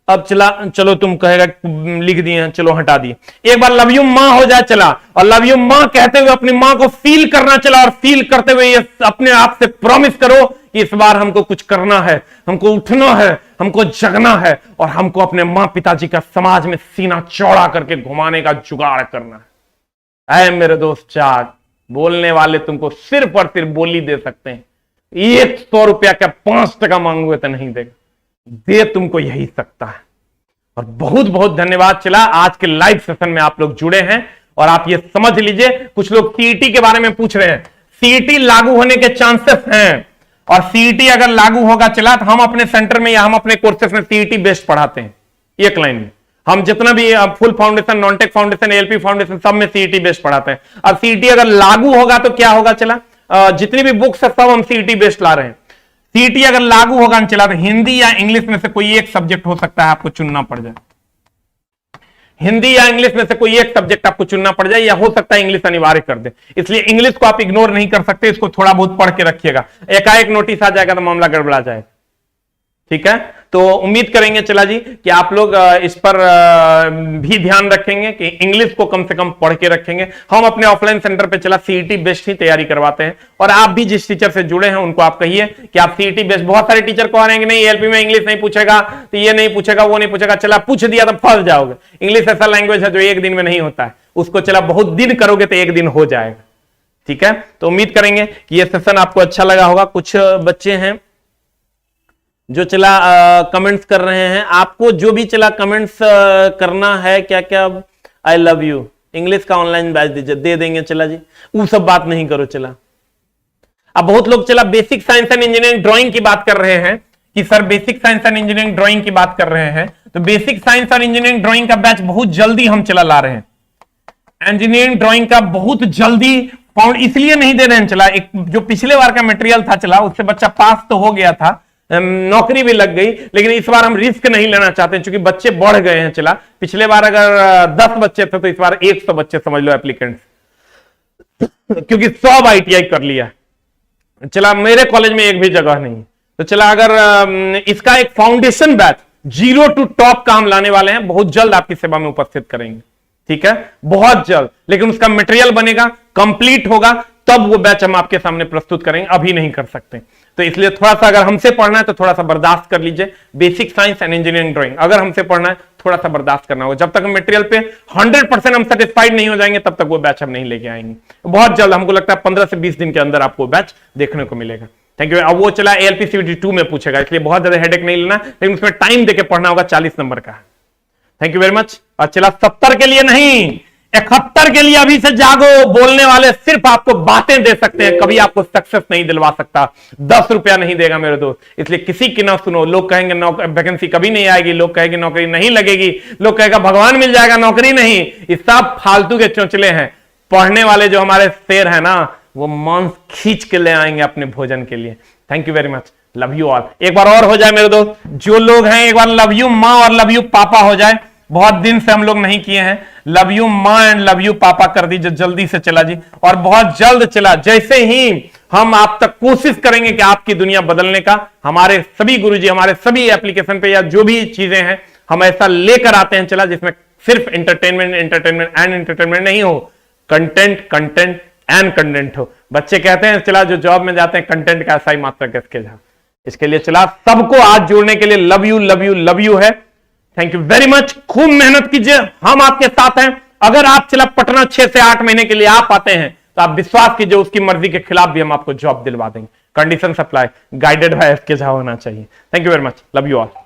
अब चला चलो तुम कहेगा लिख दिए, चलो हटा दिए। एक बार लव यू मां हो जाए चला, और लव यू मां कहते हुए अपनी मां को फील करना चला, और फील करते हुए ये अपने आप से प्रॉमिस करो कि इस बार हमको कुछ करना है, हमको उठना है, हमको जगना है, और हमको अपने मां पिताजी का समाज में सीना चौड़ा करके घुमाने का जुगाड़ करना है। ऐ मेरे दोस्त जाग, बोलने वाले तुमको सिर्फ और सिर्फ बोली दे सकते हैं। 100 रुपया का 5 टका मांगोगे तो नहीं देगा, दे तुमको यही सकता है। और बहुत बहुत धन्यवाद चला, आज के लाइव सेशन में आप लोग जुड़े हैं। और आप ये समझ लीजिए, कुछ लोग सीईटी के बारे में पूछ रहे हैं, सीईटी लागू होने के चांसेस हैं, और सीईटी अगर लागू होगा चला तो हम अपने सेंटर में या हम अपने कोर्सेस में सीईटी बेस्ड पढ़ाते हैं। एक लाइन में हम जितना भी full foundation, non tech foundation, LP foundation, सब में सीईटी बेस्ड पढ़ाते हैं। अब सीईटी अगर लागू होगा तो क्या होगा चला, जितनी भी बुक्स है सब हम सीईटी बेस्ड ला रहे हैं। सीईटी अगर लागू होगा न चला तो हिंदी या इंग्लिश में से कोई एक सब्जेक्ट हो सकता है आपको चुनना पड़ जाए, हिंदी या इंग्लिश में से कोई एक सब्जेक्ट आपको चुनना पड़ जाए, या हो सकता है इंग्लिश अनिवार्य कर दे। इसलिए इंग्लिश को आप इग्नोर नहीं कर सकते, इसको थोड़ा बहुत पढ़ के रखिएगा। एकाएक नोटिस आ जाएगा तो मामला गड़बड़ा जाएगा। ठीक है, तो उम्मीद करेंगे चला जी कि आप लोग इस पर भी ध्यान रखेंगे कि इंग्लिश को कम से कम पढ़ के रखेंगे। हम अपने ऑफलाइन सेंटर पे चला सीईटी बेस्ड ही तैयारी करवाते हैं, और आप भी जिस टीचर से जुड़े हैं उनको आप कहिए कि आप सीईटी बेस्ड। बहुत सारे टीचर को आ रहे हैं कि नहीं एलपी में इंग्लिश नहीं पूछेगा, तो ये नहीं पूछेगा, वो नहीं पूछेगा। चला पूछ दिया तो फंस जाओगे। इंग्लिश ऐसा लैंग्वेज है जो एक दिन में नहीं होता है, उसको चला बहुत दिन करोगे तो एक दिन हो जाएगा। ठीक है, तो उम्मीद करेंगे कि यह सेशन आपको अच्छा लगा होगा। कुछ बच्चे हैं जो चला कमेंट्स कर रहे हैं, आपको जो भी चला कमेंट्स करना है, क्या क्या आई लव यू इंग्लिश का ऑनलाइन बैच दीजिए, दे देंगे चला जी, वो सब बात नहीं करो चला। अब बहुत लोग चला basic science and engineering drawing की बात कर रहे हैं कि sir basic science and engineering drawing की बात कर रहे हैं, तो बेसिक साइंस और इंजीनियरिंग ड्राइंग का बैच बहुत जल्दी हम चला ला रहे हैं। इंजीनियरिंग ड्राइंग का बहुत जल्दी इसलिए नहीं दे रहे हैं चला, एक जो पिछले बार का मटेरियल था चला उससे बच्चा पास तो हो गया था, नौकरी भी लग गई, लेकिन इस बार हम रिस्क नहीं लेना चाहते क्योंकि बच्चे बढ़ गए हैं चला। पिछले बार अगर 10 बच्चे थे तो इस बार 100 बच्चे समझ लो एप्लीकेंट्स, क्योंकि सब आईटीआई कर लिया चला। मेरे कॉलेज में एक भी जगह नहीं, तो चला अगर इसका एक फाउंडेशन बैच 0 to टॉप का हम लाने वाले हैं, बहुत जल्द आपकी सेवा में उपस्थित करेंगे। ठीक है, बहुत जल्द, लेकिन उसका मटेरियल बनेगा, कंप्लीट होगा, तब वो बैच हम आपके सामने प्रस्तुत करेंगे, अभी नहीं कर सकते। तो इसलिए थोड़ा सा अगर हमसे पढ़ना है तो थोड़ा सा बर्दाश्त कर लीजिए। Basic science and engineering drawing अगर हमसे पढ़ना है थोड़ा सा बर्दाश्त करना होगा। जब तक मटेरियल पे 100% हम सेटिस्फाइड नहीं हो जाएंगे तब तक वो बैच हम नहीं लेके आएंगे। बहुत जल्द, हमको लगता है 15 से 20 दिन के अंदर आपको बैच देखने को मिलेगा। Thank you. अब वो चला ALPCVT 2 में पूछेगा, इसलिए बहुत ज्यादा हेडेक नहीं लेना, लेकिन उसमें टाइम देके पढ़ना होगा, 40 नंबर का। Thank you very much. और चला 70 के लिए नहीं, 71 के लिए अभी से जागो। बोलने वाले सिर्फ आपको बातें दे सकते हैं, कभी आपको सक्सेस नहीं दिलवा सकता। 10 रुपया नहीं देगा मेरे दोस्त। इसलिए किसी की ना सुनो। लोग कहेंगे वैकेंसी कभी नहीं आएगी, लोग कहेंगे नौकरी नहीं लगेगी, लोग कहेगा भगवान मिल जाएगा, नौकरी नहीं। ये सब फालतू के चौंचले हैं। पढ़ने वाले जो हमारे शेर है ना, वो मांस खींच के ले आएंगे अपने भोजन के लिए। Thank you very much, love you all. एक बार और हो जाए मेरे दोस्त, जो लोग हैं एक बार लव यू माँ और लव यू पापा हो जाए। बहुत दिन से हम लोग नहीं किए हैं। लव यू माँ एंड लव यू पापा कर दीजिए जल्दी से चला जी, और बहुत जल्द चला। जैसे ही हम आप तक कोशिश करेंगे कि आपकी दुनिया बदलने का, हमारे सभी गुरुजी हमारे सभी एप्लीकेशन पे या जो भी चीजें हैं हम ऐसा लेकर आते हैं चला, जिसमें सिर्फ एंटरटेनमेंट एंड एंटरटेनमेंट नहीं हो, कंटेंट एंड कंटेंट हो। बच्चे कहते हैं चला जो जॉब में जाते हैं कंटेंट का ऐसा ही मात्रा किसके जा। इसके लिए चला सबको आज जुड़ने के लिए love you love you love you है। Thank you very much. खूब मेहनत कीजिए, हम आपके साथ हैं। अगर आप चला पटना 6 से 8 महीने के लिए आप आते हैं तो आप विश्वास कीजिए उसकी मर्जी के खिलाफ भी हम आपको जॉब दिलवा देंगे। Condition supply, guided by SK Jha होना चाहिए। Thank you very much, love you all.